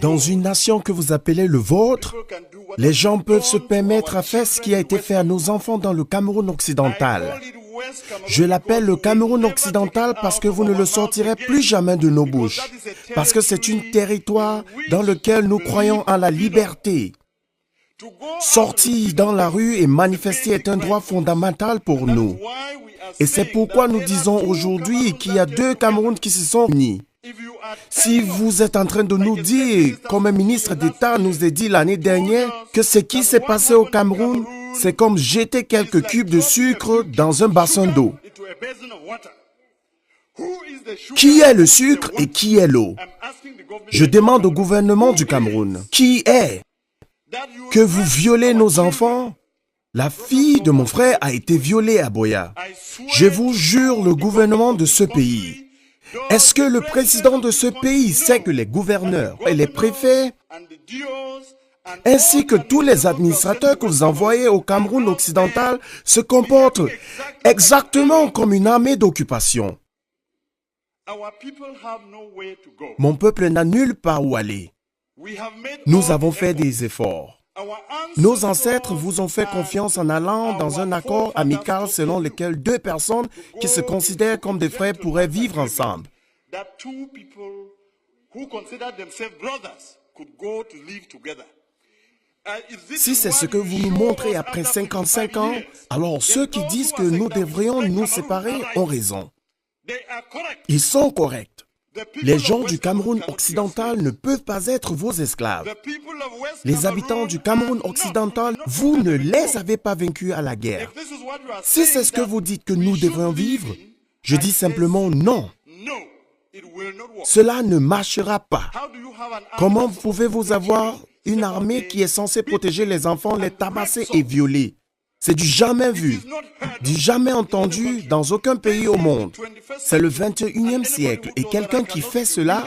Dans une nation que vous appelez le vôtre, les gens peuvent se permettre à faire ce qui a été fait à nos enfants dans le Cameroun occidental. Je l'appelle le Cameroun occidental parce que vous ne le sortirez plus jamais de nos bouches. Parce que c'est un territoire dans lequel nous croyons en la liberté. Sortir dans la rue et manifester est un droit fondamental pour nous. Et c'est pourquoi nous disons aujourd'hui qu'il y a deux Camerouns qui se sont unis. Si vous êtes en train de nous dire, comme un ministre d'État nous a dit l'année dernière, que ce qui s'est passé au Cameroun, c'est comme jeter quelques cubes de sucre dans un bassin d'eau. Qui est le sucre et qui est l'eau? Je demande au gouvernement du Cameroun, qui est? Que vous violez nos enfants? La fille de mon frère a été violée à Boya. Je vous jure, le gouvernement de ce pays. Est-ce que le président de ce pays sait que les gouverneurs et les préfets, ainsi que tous les administrateurs que vous envoyez au Cameroun occidental, se comportent exactement comme une armée d'occupation? Mon peuple n'a nulle part où aller. Nous avons fait des efforts. Nos ancêtres vous ont fait confiance en allant dans un accord amical selon lequel deux personnes qui se considèrent comme des frères pourraient vivre ensemble. Si c'est ce que vous nous montrez après 55 ans, alors ceux qui disent que nous devrions nous séparer ont raison. Ils sont corrects. Les gens du Cameroun occidental ne peuvent pas être vos esclaves. Les habitants du Cameroun occidental, vous ne les avez pas vaincus à la guerre. Si c'est ce que vous dites que nous devrions vivre, je dis simplement non. Cela ne marchera pas. Comment pouvez-vous avoir une armée qui est censée protéger les enfants, les tabasser et violer? C'est du jamais vu, du jamais entendu dans aucun pays au monde. C'est le 21e siècle et quelqu'un qui fait cela,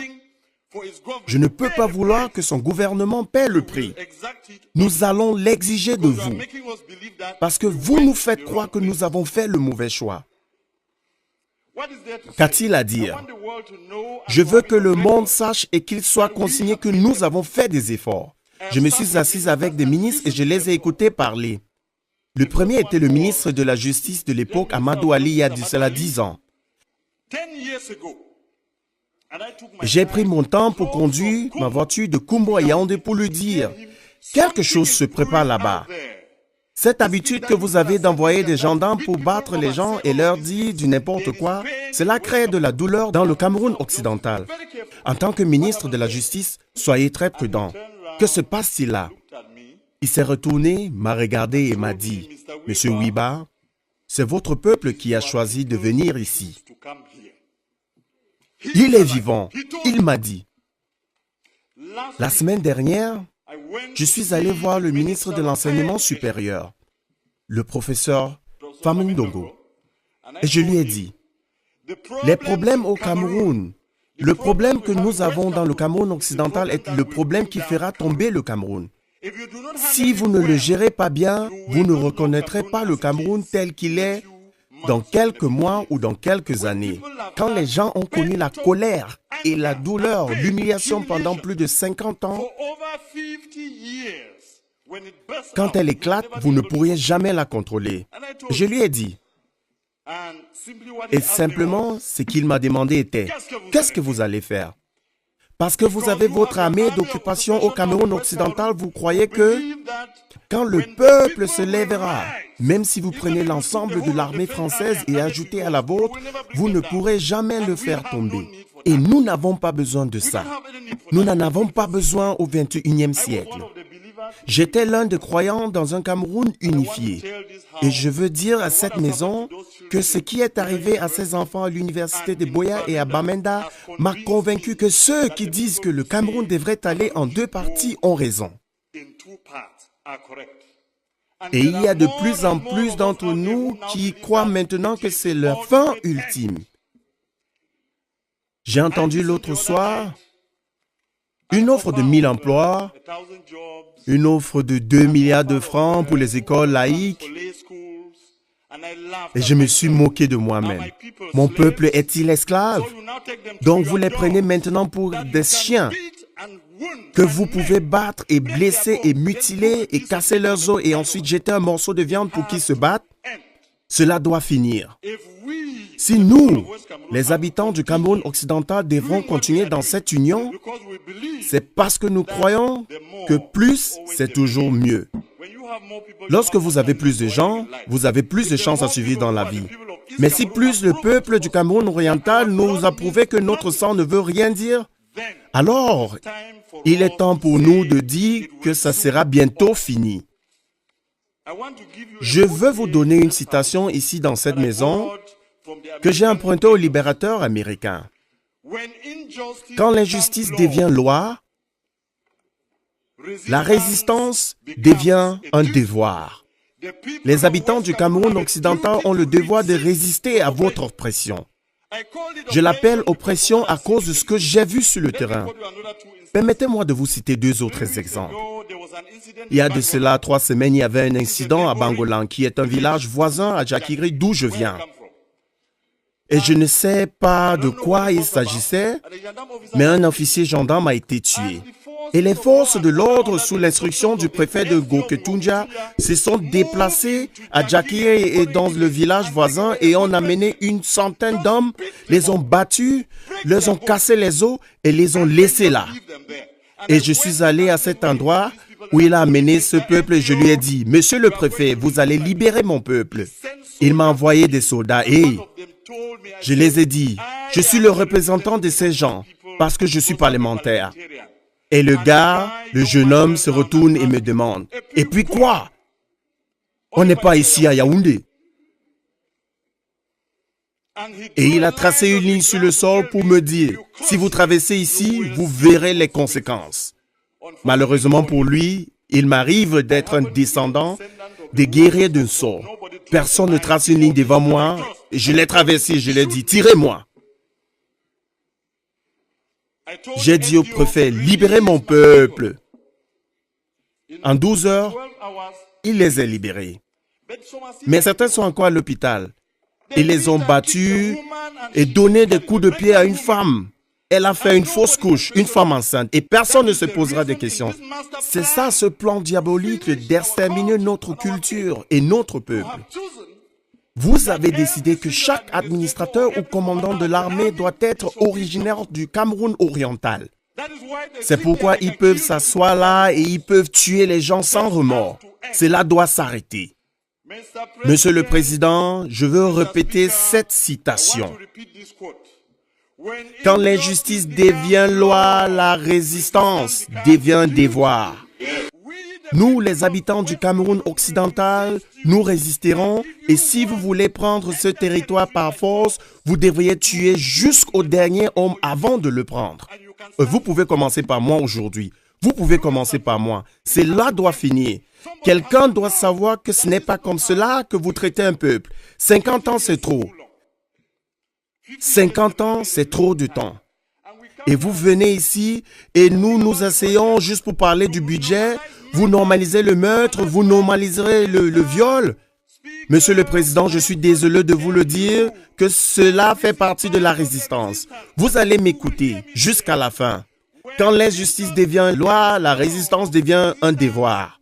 je ne peux pas vouloir que son gouvernement paie le prix. Nous allons l'exiger de vous parce que vous nous faites croire que nous avons fait le mauvais choix. Qu'a-t-il à dire? Je veux que le monde sache et qu'il soit consigné que nous avons fait des efforts. Je me suis assise avec des ministres et je les ai écoutés parler. Le premier était le ministre de la Justice de l'époque, Amadou Ali, il y a cela 10 ans. J'ai pris mon temps pour conduire ma voiture de Kumbo à Yaoundé pour lui dire « Quelque chose se prépare là-bas. Cette habitude que vous avez d'envoyer des gendarmes pour battre les gens et leur dire du n'importe quoi, cela crée de la douleur dans le Cameroun occidental. En tant que ministre de la Justice, soyez très prudent. Que se passe-t-il là? » Il s'est retourné, m'a regardé et m'a dit « Monsieur Wiba, c'est votre peuple qui a choisi de venir ici. » Il est vivant. Il m'a dit. La semaine dernière, je suis allé voir le ministre de l'Enseignement supérieur, le professeur Famundongo, et je lui ai dit « Les problèmes au Cameroun, le problème que nous avons dans le Cameroun occidental est le problème qui fera tomber le Cameroun. Si vous ne le gérez pas bien, vous ne reconnaîtrez pas le Cameroun tel qu'il est dans quelques mois ou dans quelques années. Quand les gens ont connu la colère et la douleur, l'humiliation pendant plus de 50 ans, quand elle éclate, vous ne pourriez jamais la contrôler. Je lui ai dit. Et simplement, ce qu'il m'a demandé était, qu'est-ce que vous allez faire? Parce que vous avez votre armée d'occupation au Cameroun occidental, vous croyez que quand le peuple se lèvera, même si vous prenez l'ensemble de l'armée française et ajoutez à la vôtre, vous ne pourrez jamais le faire tomber. Et nous n'avons pas besoin de ça. Nous n'en avons pas besoin au 21e siècle. J'étais l'un des croyants dans un Cameroun unifié. Et je veux dire à cette maison que ce qui est arrivé à ces enfants à l'université de Boya et à Bamenda m'a convaincu que ceux qui disent que le Cameroun devrait aller en deux parties ont raison. Et il y a de plus en plus d'entre nous qui croient maintenant que c'est la fin ultime. J'ai entendu l'autre soir une offre de 1000 emplois, une offre de 2 milliards de francs pour les écoles laïques, Et je me suis moqué de moi-même. Mon peuple est-il esclave? Donc vous les prenez maintenant pour des chiens que vous pouvez battre et blesser et mutiler et casser leurs os et ensuite jeter un morceau de viande pour qu'ils se battent? Cela doit finir. Si nous, les habitants du Cameroun occidental, devrons continuer dans cette union, c'est parce que nous croyons que plus, c'est toujours mieux. Lorsque vous avez plus de gens, vous avez plus de chances à survivre dans la vie. Mais si plus le peuple du Cameroun oriental nous a prouvé que notre sang ne veut rien dire, alors il est temps pour nous de dire que ça sera bientôt fini. Je veux vous donner une citation ici dans cette maison que j'ai empruntée au libérateur américain. Quand l'injustice devient loi, la résistance devient un devoir. Les habitants du Cameroun occidental ont le devoir de résister à votre oppression. Je l'appelle oppression à cause de ce que j'ai vu sur le terrain. Permettez-moi de vous citer deux autres exemples. Il y a de cela 3 semaines, il y avait un incident à Bangolan, qui est un village voisin à Jakiri, d'où je viens. Et je ne sais pas de quoi il s'agissait, mais un officier gendarme a été tué. Et les forces de l'ordre, sous l'instruction du préfet de Goketunja, se sont déplacées à Jakiri et dans le village voisin et ont amené une centaine d'hommes, les ont battus, leur ont cassé les os et les ont laissés là. Et je suis allé à cet endroit où il a amené ce peuple et je lui ai dit, « Monsieur le préfet, vous allez libérer mon peuple. » Il m'a envoyé des soldats et je les ai dit, « Je suis le représentant de ces gens parce que je suis parlementaire. » Et le gars, le jeune homme, se retourne et me demande, « Et puis quoi? On n'est pas ici à Yaoundé. » Et il a tracé une ligne sur le sol pour me dire, « Si vous traversez ici, vous verrez les conséquences. » Malheureusement pour lui, il m'arrive d'être un descendant des guerriers d'un sort. Personne ne trace une ligne devant moi. Je l'ai traversé, je lui ai dit, « Tirez-moi. » J'ai dit au préfet, libérez mon peuple. En 12 heures, il les a libérés. Mais certains sont encore à l'hôpital. Ils les ont battus et donné des coups de pied à une femme. Elle a fait une fausse couche, une femme enceinte, et personne ne se posera des questions. C'est ça ce plan diabolique d'exterminer notre culture et notre peuple. Vous avez décidé que chaque administrateur ou commandant de l'armée doit être originaire du Cameroun oriental. C'est pourquoi ils peuvent s'asseoir là et ils peuvent tuer les gens sans remords. Cela doit s'arrêter. Monsieur le Président, je veux répéter cette citation. Quand l'injustice devient loi, la résistance devient devoir. Nous, les habitants du Cameroun occidental, nous résisterons et si vous voulez prendre ce territoire par force, vous devriez tuer jusqu'au dernier homme avant de le prendre. Vous pouvez commencer par moi aujourd'hui. Vous pouvez commencer par moi. Cela doit finir. Quelqu'un doit savoir que ce n'est pas comme cela que vous traitez un peuple. 50 ans, c'est trop. 50 ans, c'est trop de temps. Et vous venez ici et nous essayons juste pour parler du budget. Vous normalisez le meurtre, vous normaliserez le viol. Monsieur le Président, je suis désolé de vous le dire que cela fait partie de la résistance. Vous allez m'écouter jusqu'à la fin. Quand l'injustice devient loi, la résistance devient un devoir.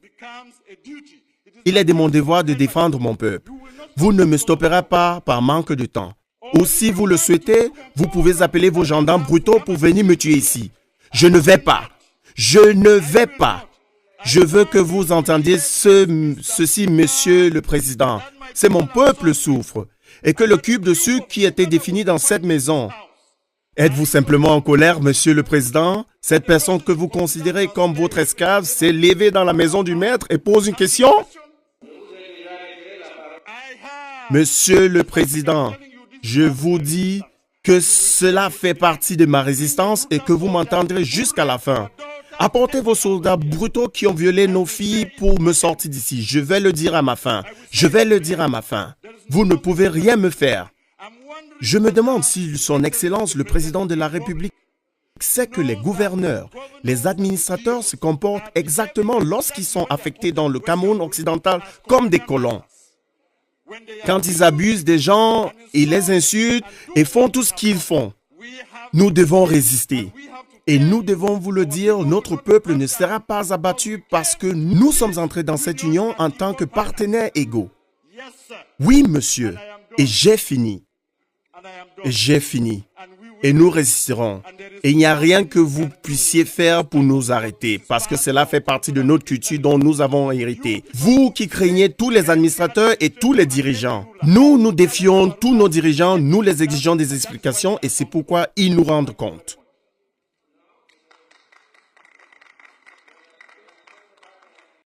Il est de mon devoir de défendre mon peuple. Vous ne me stopperez pas par manque de temps. Ou si vous le souhaitez, vous pouvez appeler vos gendarmes brutaux pour venir me tuer ici. Je ne vais pas. Je ne vais pas. Je veux que vous entendiez ceci, Monsieur le Président. C'est mon peuple souffre. Et que le cube de sucre qui était défini dans cette maison. Êtes-vous simplement en colère, Monsieur le Président? Cette personne que vous considérez comme votre esclave s'est levée dans la maison du maître et pose une question? Monsieur le Président, je vous dis que cela fait partie de ma résistance et que vous m'entendrez jusqu'à la fin. Apportez vos soldats brutaux qui ont violé nos filles pour me sortir d'ici. Je vais le dire à ma fin. Je vais le dire à ma fin. Vous ne pouvez rien me faire. Je me demande si son Excellence, le Président de la République, sait que les gouverneurs, les administrateurs se comportent exactement lorsqu'ils sont affectés dans le Cameroun occidental comme des colons. Quand ils abusent des gens, ils les insultent et font tout ce qu'ils font, nous devons résister. Et nous devons vous le dire, notre peuple ne sera pas abattu parce que nous sommes entrés dans cette union en tant que partenaires égaux. Oui, monsieur, et j'ai fini. J'ai fini. Et nous résisterons. Et il n'y a rien que vous puissiez faire pour nous arrêter, parce que cela fait partie de notre culture dont nous avons hérité. Vous qui craignez tous les administrateurs et tous les dirigeants, nous défions tous nos dirigeants, nous les exigeons des explications et c'est pourquoi ils nous rendent compte.